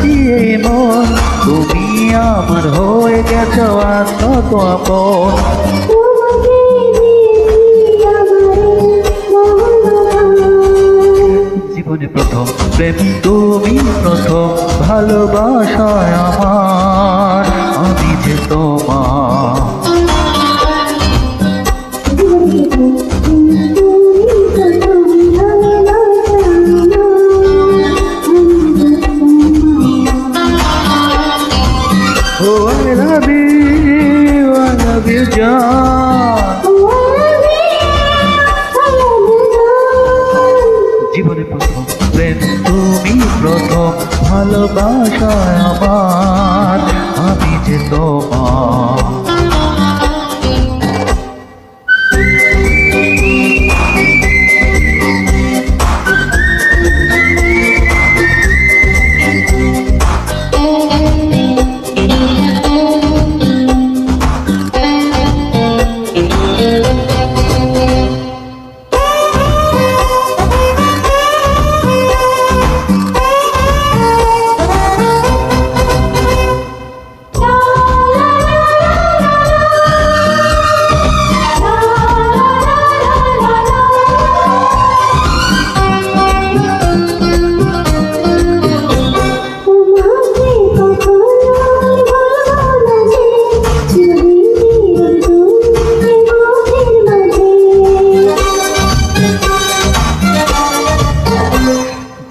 দিয়ে মন, তুমি আমার হয়ে গেছো আত্মত আপন। জীবনে প্রথম প্রেম তুমি, প্রথম ভালোবাসায় আমার, আমি যে তোমার। Oh, I love you, জান। জীবনে প্রথম প্রেম তুমি, প্রথম ভালোবাসায় আমার, আমি যে তোমার।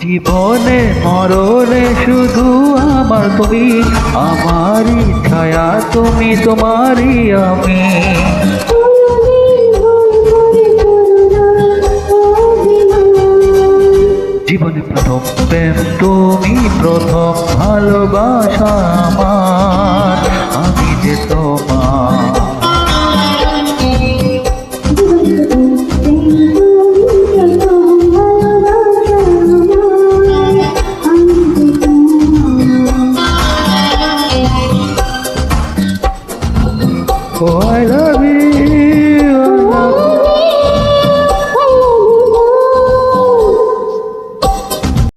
জীবনে মরণে শুধু আমার তুমি, আমারই ছায়া তুমি, তোমারই আমি। জীবনে প্রথম প্রেম তুমি, প্রথম ভালোবাসা আমার, আমি যে তোমার। Oh, I love